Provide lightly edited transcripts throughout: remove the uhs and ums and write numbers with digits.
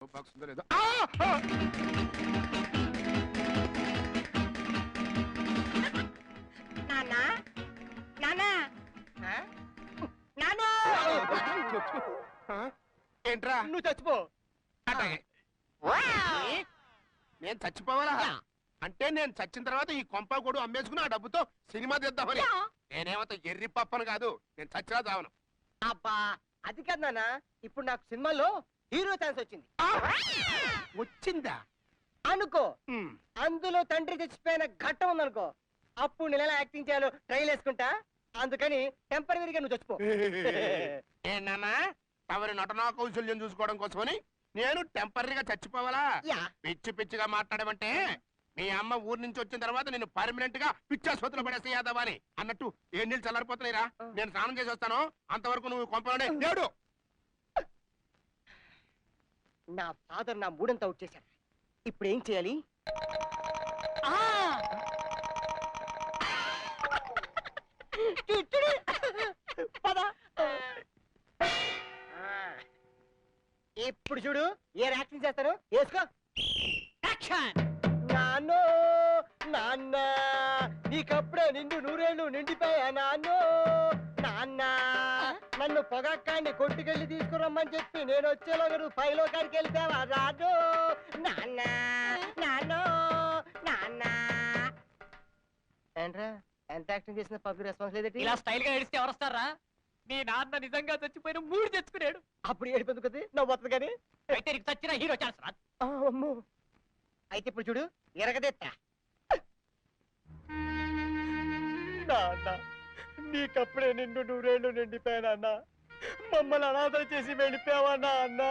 Box ఉందో లేదో. నాన్నా నాన్నా నాన్న ఏంట్రా నువ్వు చచ్చిపో. అట్లాగే. నేను చచ్చిపోవాలా అంటే నేను చచ్చిన తర్వాత ఈ కొంప కూడా అమ్మేసుకుని ఆ డబ్బుతో సినిమా తీద్దామని. నేనేమంత ఎర్రి పప్పను కాదు, నేను చచ్చినా చావను. అబ్బా అది కాదు నాన్న, ఇప్పుడు నాకు సినిమాలో హీరో ఛాన్స్ వచ్చింది. వచ్చిందా అనుకో, ఉమ్. అందులో తండ్రి చచ్చిపోయిన ఘట్టం ఉందనుకో, అప్పుడు నేను ఎలా యాక్టింగ్ చేయాలో ట్రైల్ వేసుకుంటా. అందుకని టెంపరీగా నువ్వు చచ్చిపో. ఏంటన్నా తమరి నటనా కౌశల్యం చూసుకోవడం కోసమని నేను టెంపరీగా చచ్చిపోవాలా? యా. పిచ్చి పిచ్చిగా మాట్లాడమంటే మీ అమ్మ ఊరు నుంచి వచ్చిన తర్వాత నేను పర్మనెంట్ గా పిచ్చాసుపత్రిలో పడేస్తే యాదవా అని అన్నట్టు ఏ నీళ్ళు చల్లారిపోతున్నాయిరా. నేను స్నానం చేసి వస్తాను, అంతవరకు నువ్వు కొంపలోనే లేడు. నా ఫాదర్ నా మూడంతా అవుట్ చేశాడు. ఇప్పుడు ఏం చేయాలి? పద. ఇప్పుడు చూడు ఏ యాక్టింగ్ చేస్తాను, వేసుకో. నాన్నో నాన్న, నీకప్పుడే నిండు నూరేళ్ళు నిండిపోయా నాన్నో. నాన్న నన్ను పొగక్కాన్ని కొట్టుకెళ్ళి తీసుకురమ్మని చెప్పి నేను వచ్చేలోగా నువ్వు పైలో కాడికి వెళ్తావా రాను. నాన్న నాన్నో నాన్న. ఏంట్రా ఎంత యాక్టింగ్ చేసిన పబ్లిక్ రెస్పాన్స్ లేదేంటి? ఇలా స్టైల్ గా ఏడిస్తే ఎవరు వస్తారా? మీ నాన్న నిజంగా చచ్చిపోయిన మూడు తెచ్చుకున్నాడు. అప్పుడు ఏడిపోతుంది కదా, నవ్వు వస్తుంది కానీ. అయితే నీకు చచ్చిన హీరో ఛాన్స్ రాదు. అమ్మో, అయితే ఇప్పుడు చూడు ఎరగదెత్తా. నాన్న నీకప్పుడే నిండు నూరేళ్ళు నిండిపోయానా అన్న, మమ్మల్ని అనాథ చేసి వెళ్ళిపోయావా నాన్న.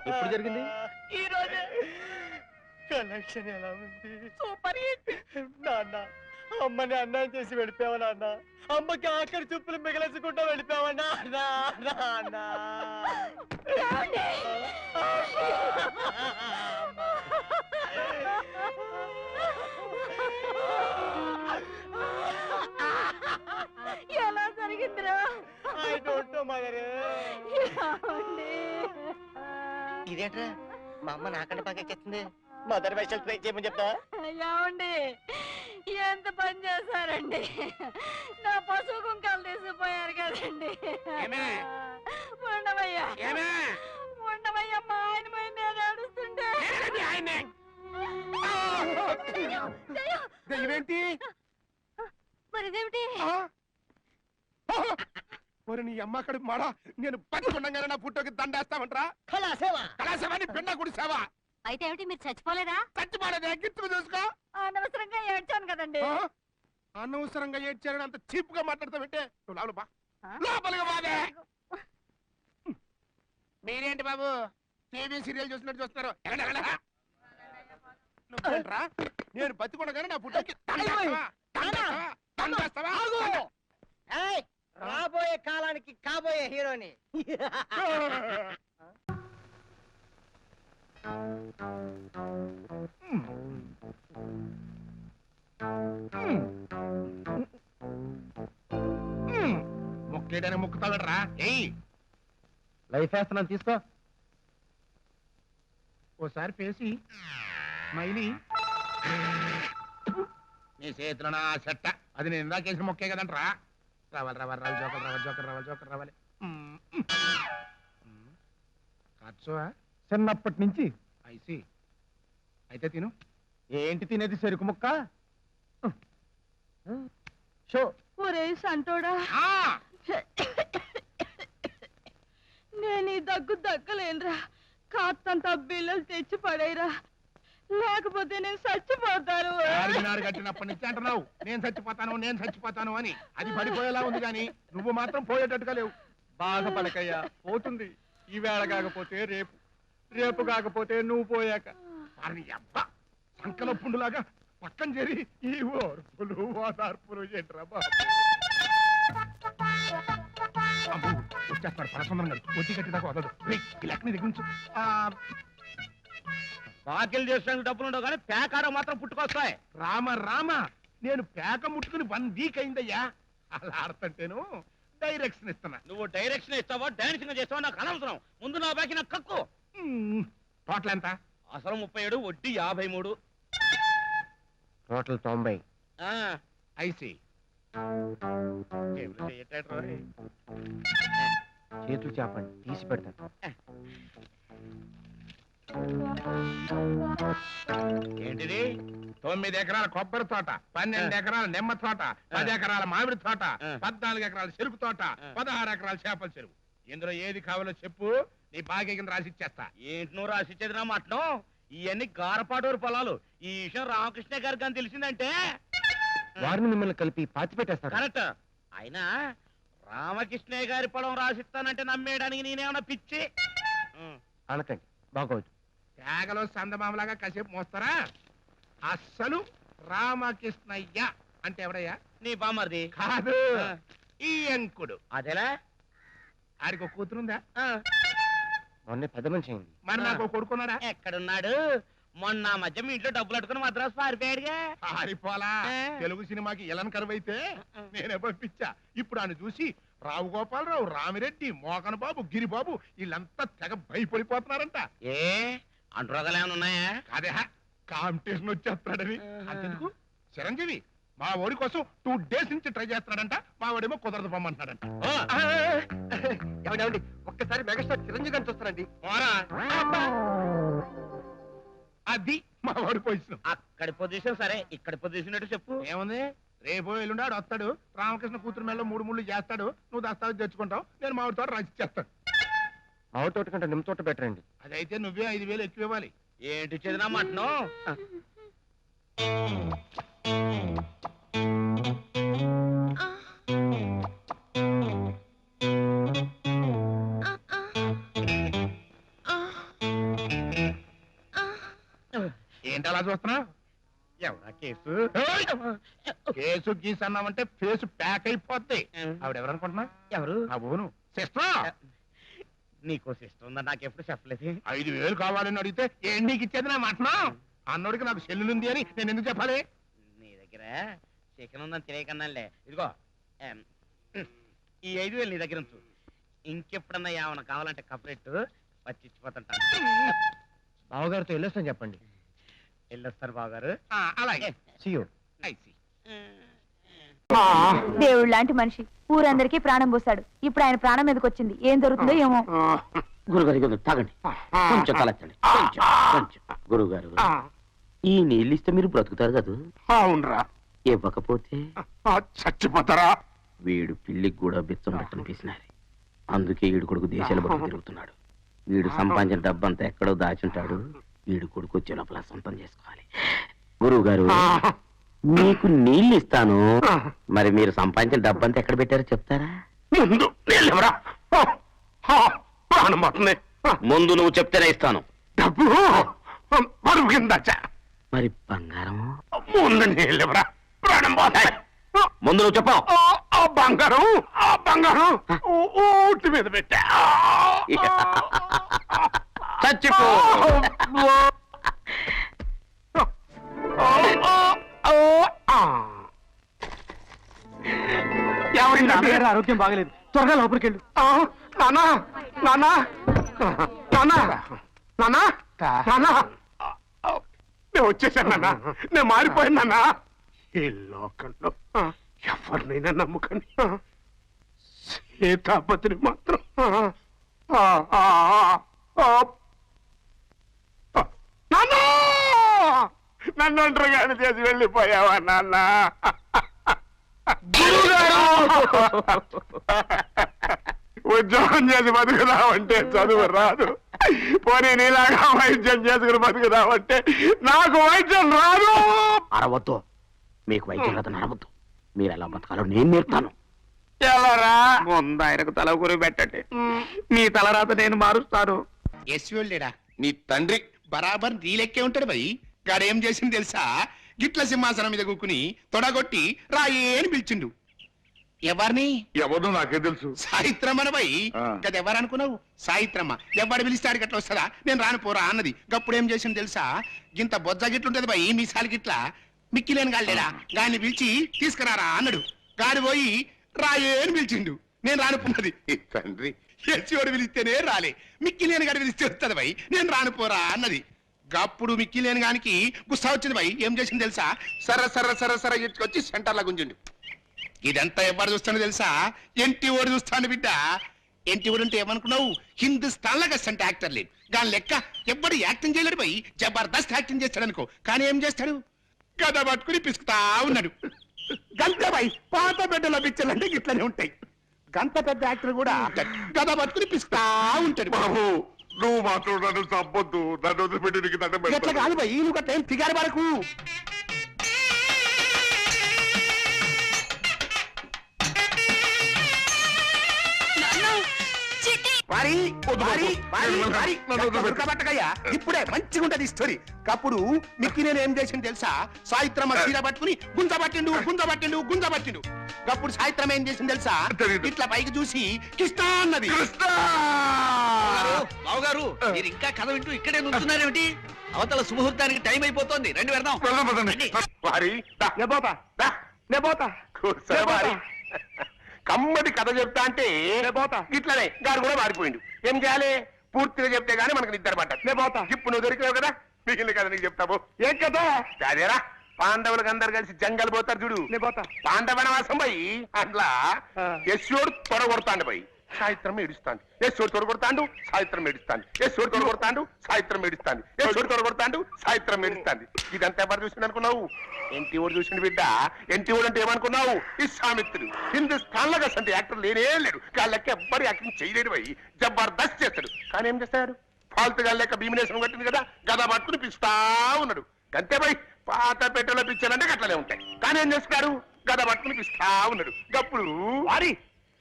ఎప్పుడు జరిగింది? ఈ రోజే. కలెక్షన్ ఎలా ఉంది? Super hit. నాన్న అమ్మని అన్నం చేసి వెళ్ళిపోయావా నాన్న, అమ్మకి ఆఖరి చూపులు మిగల్చుకుంటూ వెళ్ళిపోయావా నాన్న. నాన్న ఎలా జరిగిందిరా? I don't know mother. ఇదేంట్రా మా అమ్మ నాకంటే బాగా ఎక్కిస్తుంది. మదర్ వెషల్ ట్రై చేయమని చెప్తా. ఏమండి ఎంత పని చేశారండి? నా పశువు కుంకాలు తీసుకుపోయారు కదండి. ఏమే? ఉండవయ్యా ఏమే? ఉండవయ్యా, మా ఆయన పై నేను ఏడుస్తుంటే. నేనండి ఆయన్నే. ఇదేంటి? మరిదేమిటి? మరి నీ అమ్మ కడుపు మాడా, నేను బతికుండగానే నా పుట్టోకి దండేస్తామంటరా? కళాసేవా కళాసేవాని పిండ గుడిసావా? అయితే ఏమిటి, మీరు చచ్చిపోలేదా? చచ్చిపోలేదే, గిట్టుకు చూసుకో. అనవసరంగా ఏడ్చాను కదండి. అనవసరంగా ఏడ్చారని అంత చీప్ గా మాట్లాడతావంటే నువ్వు లోపల బా. ఆ? లోపలికి బాబే. మీరేంటి బాబు టీవీ సీరియల్ చూసినట్టు చూస్తున్నారు? ఎక్కడ నువ్వేంట్రా? నేను బతికుండగానే నా పుట్టోకి దండేస్తావా? దండేస్తావా? దండేస్తావా? ఏయ్, రాబోయే కాలానికి కాబోయే హీరోని. మొక్కేడని మొక్కుతాడరా? ఏయ్ లైఫ్ వేస్తున్నాను, తీసుకో. ఓసారి పేసి మైలి నీ చేతిలో నా చెట్ట, అది నేను ఇందాక వేసిన మొక్కే కదంటరా. రావాలి రావాలి రావాలి, జోకలు రావాలి, జోకలు రావాలి, జోకలు రావాలి. ఖర్చు చిన్నప్పటి నుంచి. ఐసి అయితే తిను. ఏంటి తినేది? చెరుకు ముక్క. షో. ఒరే సంటోడా, ఆ! నేను ఈ దగ్గలేనురా. కాస్తంత బిల్లలు తెచ్చి పడేరా, లేకపోతే నేను చచ్చిపోతాను. చార్మినార్ కట్టినప్పటి నుంచి అంటున్నావు నేను చచ్చిపోతాను, నేను చచ్చిపోతాను అని. అది పడిపోయేలా ఉంది కానీ నువ్వు మాత్రం పోయేటట్టుగా లేవు. బాధపడకయ్యా, పోతుంది. ఈవేళ కాకపోతే రేపు, రేపు కాకపోతే నువ్వు పోయాక. వారిని అబ్బా సంకల పుండులాగా పక్కన చేరి ఈ ఓర్పులు ఓదార్పులు ఏంట్రా బాబు. అబ్బో, వచ్చేస్తాడు పరసుందరం గారు. వచ్చి కట్టి దాకా వదలదు. లెక్కని దగ్గర నుంచి బాకీలు చేసడానికి డబ్బులు ఉండవు కానీ పేకారం మాత్రం పుట్టుకొస్తాయి. రామ రామ, నేను పేక ముట్టుకుని 1 వీక్ అయిందయ్యా. అలా ఆడుతుంటేను డైరెక్షన్ ఇస్తున్నా. నువ్వు డైరెక్షన్ ఇస్తావా, డాన్సింగ్ చేస్తావా నాకు అనవసరం. ముందు నా బాకీ నాకు కక్కు. టోటల్ ఎంత? అసలు 37, వడ్డీ 53. టోటల్ 90. ఐసి చేతులు చేపండి, తీసి పెడతాను. ఏంటిది? 9 ఎకరాల కొబ్బరి తోట, 12 ఎకరాల నిమ్మ తోట, 10 ఎకరాల మామిడి తోట, 14 ఎకరాల చెరుకు తోట, 16 ఎకరాల చేపల చెరువు. ఇందులో ఏది కావాలో చెప్పు, నీ బాగా కింద రాసి ఇచ్చేస్తా. ఏంటి నువ్వు రాసిచ్చేది నా మటం? ఇవన్నీ గారపాటూరు పొలాలు. ఈ విషయం రామకృష్ణ గారికి అని తెలిసిందంటే వారిని మిమ్మల్ని కలిపి పాతి పెట్టేస్తారు. కరెక్ట్. అయినా రామకృష్ణయ్య గారి పొలం రాసిస్తానంటే నమ్మేయడానికి నేనేమన్నా పిచ్చి? అనకండి, బాగోదు. తేగలో సందమామలాగా కాసేపు మోస్తారా? అస్సలు రామకృష్ణయ్య అంటే ఎవడయ్యా? నీ బామర్ది కాదు, ఈ అంకుడు. అదేలా? ఆడికి ఒక కూతురుందా? మొన్నే పెద్ద మనిషి అయింది. మరి నాకు కొడుకున్నాడా? ఎక్కడున్నాడు? మొన్న మధ్య మీ ఇంట్లో డబ్బులు అట్టుకుని మద్రాసు పారిపోయాడుగా. పారిపోలా. తెలుగు సినిమాకి ఎలన్ కరువైతే నేనే పంపించా. ఇప్పుడు ఆయన చూసి రావు గోపాలరావు, రామిరెడ్డి, మోహన్ బాబు, గిరిబాబు వీళ్ళంతా తెగ భయపడిపోతున్నారంట. ఏ అంటురోగాలు ఏమైనా ఉన్నాయా? అదే కాంపిటీషన్ వచ్చేస్తాడని. అంతెందుకు, చిరంజీవి మా ఓడి కోసం 2 days నుంచి ట్రై చేస్తున్నాడంట. మా ఓడేమో కుదరదు పొమ్మంటున్నాడంట. ఏమండి, ఒక్కసారి మెగాస్టార్ చిరంజీవి గారిని చూస్తారండి. అది మా ఓడి పొజిషన్. అక్కడి పొజిషన్ సరే, ఇక్కడి పొజిషన్ ఏంటో చెప్పు. ఏముంది, రేపు ఎల్లుండాడు వస్తాడు, రామకృష్ణ కూతురు మెల్ల 3 ముళ్ళు చేస్తాడు, నువ్వు దస్తావేజ్ తెచ్చుకుంటావు, నేను మా తోట రాసి చేస్తాను. మామిడి తోట కంటే నిమ్మ తోట బెటర్ అండి. అదైతే నువ్వే 5,000 ఎక్కువ ఇవ్వాలి. ఏంటి చదినా మటను? ఏంటి అలా చూస్తున్నావు? ఎవరా కేసు? కేసు గీసు అన్నామంటే ఫేస్ ప్యాక్ అయిపోద్ది. ఆవిడెవరనుకుంటున్నా? ఎవరు? నా బోను సిస్టర్. నీకో సిస్టర్ ఉందా? నాకెప్పుడు చెప్పలేదు. 5,000 కావాలని అడిగితే ఏం నీకు ఇచ్చేది నా మటనా? అన్నోడికి నాకు సెల్లులుంది అని నేను ఎందుకు చెప్పాలి? నీ దగ్గర చికెన్ ఉందని తెలియకన్నాలే. ఇదిగో ఈ 5,000 నీ దగ్గర ఉంచు. ఇంకెప్పుడన్నా ఏమన్నా కావాలంటే కపరెట్టు పచ్చిచ్చిపోతుంటాను. బావగారితో వెళ్ళొస్తాను చెప్పండి. వెళ్ళొస్తారు బావగారు. అలాగే. See you. I see. దేవుడు లాంటి మనిషి ఊరందరికీ ప్రాణం పోసాడు. ఇప్పుడు ఆయన ప్రాణం మీదకి వచ్చింది. ఏం జరుగుతుందో ఏమో. గురుగారు తాగండి, కొంచెం తలెత్తండి, కొంచెం. గురుగారు, ఈ నీళ్ళు ఇస్తే మీరు బ్రతుకుతారు కదా? అవునరా. ఇవ్వకపోతే చచ్చిపోతారా? వీడు పిల్లికి కూడా బిచ్చం పెట్టని పిసినారు. అందుకే వీడు కొడుకు దేశాల బతుకు తిరుగుతున్నాడు. వీడు సంపాదించిన డబ్బంతా ఎక్కడో దాచుంటాడు. వీడు కొడుకు వచ్చే లోపల సొంతం చేసుకోవాలి. గురువు గారు, మీకు నీళ్ళు ఇస్తాను, మరి మీరు సంపాదించిన డబ్బంతా ఎక్కడ పెట్టారో చెప్తారా? ముందు ముందు నువ్వు చెప్తేనే ఇస్తాను. డబ్బు పరుపు కింద మరి బంగారం? ముందు నీళ్ళెవరా? ప్రాణం పోతాయి. ముందు నువ్వు చెప్పావు. బంగారం ఊటి మీద పెట్టా. చచ్చిపో. ఆరోగ్యం బాగలేదు, త్వరగా లోపలికి వెళ్ళు. నానా నానా నానా నానా నానా, నేను వచ్చేసాను నాన్న. నేను మారిపోయాను నాన్న. ఈ లోకంలో ఎవరినైనా నమ్ముకని సీతాపతిని మాత్రం నాన్న, నన్ను ఒంటరిగానే చేసి వెళ్ళిపోయావా నాన్న? ఉద్యోగం చేసి బతుకుదామంటే చదువు రాదు, పోనీ నీలాగా వైద్యం చేసుకుని బతుకుదామంటే నాకు వైద్యం రాదు. అరవద్దు, మీకు వైద్యం కథ అరవద్దు. మీరు ఎలా బతకాలో నేను నేర్పుతాను. ఎలారా? ముందు ఆయనకు తల గురి పెట్టండి, మీ తలరాత నేను మారుస్తాను. ఎస్వెళ్ళేడా నీ తండ్రి బరాబర్ నీ లెక్కే ఉంటాడు భయ్. గాడేం చేసింది తెలుసా? గిట్ల సింహాసనం మీద కూకుని తొడగొట్టి రాయే అని పిలిచిండు. ఎవరిని? ఎవరు నాకే తెలుసు. సాయిత్రమ్మ భయ్. గది ఎవరనుకున్నావు? సాయిత్రమ్మ. ఎవడు పిలిస్తాడు గట్ల వస్తుందా? నేను రాను పోరా అన్నది. గప్పుడేం చేసింది తెలుసా? గింత బొజ్జ గిట్లుంటది భయ్ మీసాలు గిట్ల. మిక్కిలేని గాళ్ళేడా గాడిని పిలిచి తీసుకురారా అన్నాడు. గాడి పోయి రాయే అని పిలిచిండు. నేను రానుకున్నది. తండ్రి ఎస్సీఓడు పిలిస్తేనే రాలే, మిక్కిలేని గారు పిలిస్తే వస్తుంది భయ్, నేను రాను పోరా అన్నది. గప్పుడు మిక్కిలేని గానికి గుస్సా వచ్చింది భయ్. ఏం చేసింది తెలుసా? సర సర సర సర ఇచ్చుకొచ్చి సెంటర్లో గుంజుండు. ఇదంతా ఎవరు చూస్తానో తెలుసా? ఎంటి ఓడి చూస్తాను బిడ్డ. ఎంటి ఓడి అంటే ఏమనుకున్నావు? హిందుస్థాన్ లాగా అంటే యాక్టర్ లేదు దాని లెక్క. ఎవ్వడు యాక్టింగ్ చేయలేడు భయ్, జబర్దస్త్ యాక్టింగ్ చేస్తాడు అనుకో. కానీ ఏం చేస్తాడు? గద పట్టుకుని పిసుకుతా ఉన్నాడు. గంత భయ్ పాత బిడ్డల పిక్చర్లు అంటే ఇట్లనే ఉంటాయి. గంత పెద్ద యాక్టర్ కూడా గద పట్టుకుని పిసుకుతా ఉంటాడు. బాబు నువ్వు మాత్రం నన్ను చంపొద్దు, నన్ను వదిలిపెట్టి నీకు దండం ఎట్లా పెడతాను. కాదు భయ్, నువ్వు గట్ల ఏం ఫిగారు వరకు. వారి వారి వారి వారి ఉడకబట్టకయ్యా, ఇప్పుడే మంచిగా ఉంటది స్టోరీ. అప్పుడు మిక్కి నేను ఏం చేసింది తెలుసా? సాయిత్రమ్మ చీర పట్టుకుని గుంజబట్టిండు గుంజబట్టిండు గుంజబట్టిండు. అప్పుడు సాయిత్రమ్మ ఏం చేసింది తెలుసా? తెలీదు. ఇట్లా పైకి చూసి కృష్ణ అన్నది. కృష్ణ! బావగారు మీరు ఇంకా కథ వింటూ ఇక్కడే నుంచున్నారేమిటి? అవతల శుభముహూర్తానికి టైం అయిపోతోంది, రండి వెళ్దాం. వెళ్దాం పదండి. రండి. వారి దా, నేపోతా దా, నేపోతా కూర్చో వారి. కమ్మటి కథ చెప్తా అంటే పోతా. ఇట్లనే గారు కూడా మారిపోయిండు. ఏం చేయాలి? పూర్తిగా చెప్తే గానీ మనకు నిద్ర పట్టదు. పోతా. ఇప్పుడు నువ్వు దొరికినావు కదా, మిగిలిన కథ నీకు చెప్తావు. ఏం కదా అదేరా, పాండవులకు అందరు కలిసి జంగల్ పోతారు చూడు. నేపోతా పాండవనవాసం పోయి అట్లా ఆ. యశోడు తొడగొడతాండు పోయి సాయిత్రం ఏడుస్తాండు. యశోడు తొడగొడతాండు, సాయిత్రం ఏడుస్తాండు. యశోడు తొడగొడతాండు, సాయిత్రం ఏడుస్తాండు. యశోడు తొడగొడతాండు, సాయిత్రం ఏడుస్తాండు. ఇదంతా ఎవరు చూసిండు అనుకున్నావు? ఎన్టీ ఓడు చూసిండు బిడ్డ. ఎన్టీ ఓడు అంటే ఏమనుకున్నావు? విశ్వామిత్రుడు. హిందుస్థాన్ లాగా అంటే యాక్టర్ లేనే లేడు. గాళ్ళకి ఎవ్వరు యాక్టింగ్ చేయలేడు పోయి, జబర్దస్త్ చేస్తాడు. కానీ ఏం చేస్తాడు? ఫాల్తు గాళ్ళ లెక్క భీమినేశ్వరం కట్టింది కదా, గదా పట్టుకుని పిలుస్తా ఉన్నాడు. అంతే పోయి పాత పెట్టెలో పిక్చర్లు అంటే గట్లనే ఉంటాయి. కానీ ఏం చేస్తాడు? గదా పట్టుకుని పిలుస్తా ఉన్నాడు. గప్పుడు వారి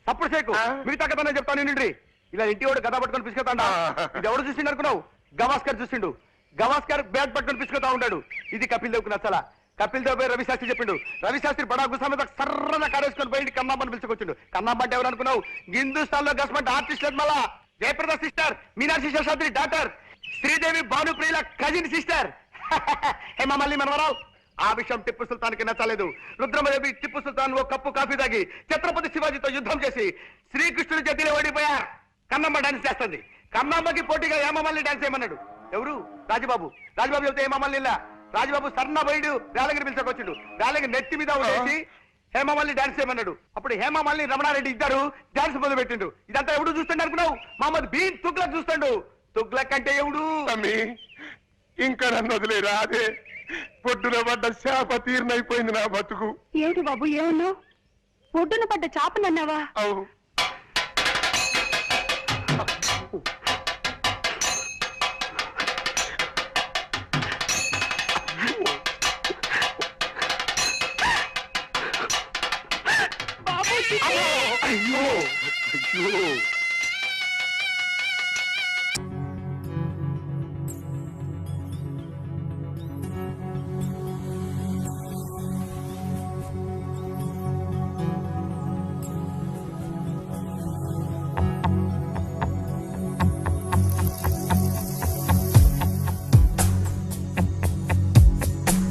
అప్పుడు సేకు ఆ? మిగతా కథ నేను చెప్తాను నిండి. ఇలా ఇంటి వాడు గదా పట్టుకొని పిసుకుతాడా? ఆ. ఇది ఎవడు చూసిండు అనుకున్నావు? గవాస్కర్ చూసిండు. గవాస్కర్ బ్యాట్ పట్టుకొని పిసుకుతా ఉంటాడు. ఇది కపిల్ దేవ్కి నచ్చలా. కపిల్ దేవ్ పోయి రవిశాస్త్రి చెప్పిండు. రవిశాస్త్రి బడా గుసా మీద సర్రన కాడేసుకొని పోయి కన్నామ్మని పిలుచుకొచ్చిండు. కన్నామ్మ అంటే ఎవరు అనుకున్నావు? హిందుస్థాన్ లో గవర్నమెంట్ ఆర్టిస్ట్ లేదు మళ్ళా. జయప్రద సిస్టర్, మీనాక్షి శేషాద్రి డాటర్, శ్రీదేవి భానుప్రియుల కజిన్ సిస్టర్, హేమమల్లి మనవరావు. ఆ విషయం టిప్పు సుల్తాన్కి నచ్చలేదు. రుద్రమదేవి టిప్పు సుల్తాన్ ఓ కప్పు కాఫీ తాగి ఛత్రపతి శివాజీతో యుద్ధం చేసి శ్రీకృష్ణుడి చేతిలో ఓడిపోయారు. కన్నమ్మ డాన్స్ చేస్తుంది. కన్నమ్మకి పోటీగా హేమమల్లి డాన్స్ చేయమన్నాడు. ఎవరు? రాజబాబు. రాజబాబు చెప్తే హేమమల్లి ఇలా. రాజబాబు సన్న బయడు వేలగిరి పిలుచుకొచ్చిండు. వేలగిరి నెత్తి మీద ఉండేసి హేమమల్లి డాన్స్ చేయమన్నాడు. అప్పుడు హేమమల్లి రమణారెడ్డి ఇద్దరు డాన్స్ మొదలు పెట్టిండు. ఇదంతా ఎవడు చూస్తుండే అనుకున్నావు? మహమ్మద్ బీన్ తుగ్లక్ చూస్తాడు. తుగ్లక్ అంటే ఎవడు? తమ్మి ఇంకా నన్ను వదిలేరా? అదే పొట్టున పడ్డ శాప తీర్నైపోయింది నా బతుకు. ఏమిటి బాబు ఏమన్నావు? ఒడ్డున పడ్డ చాపనన్నావా? అవు అయ్యో అయ్యో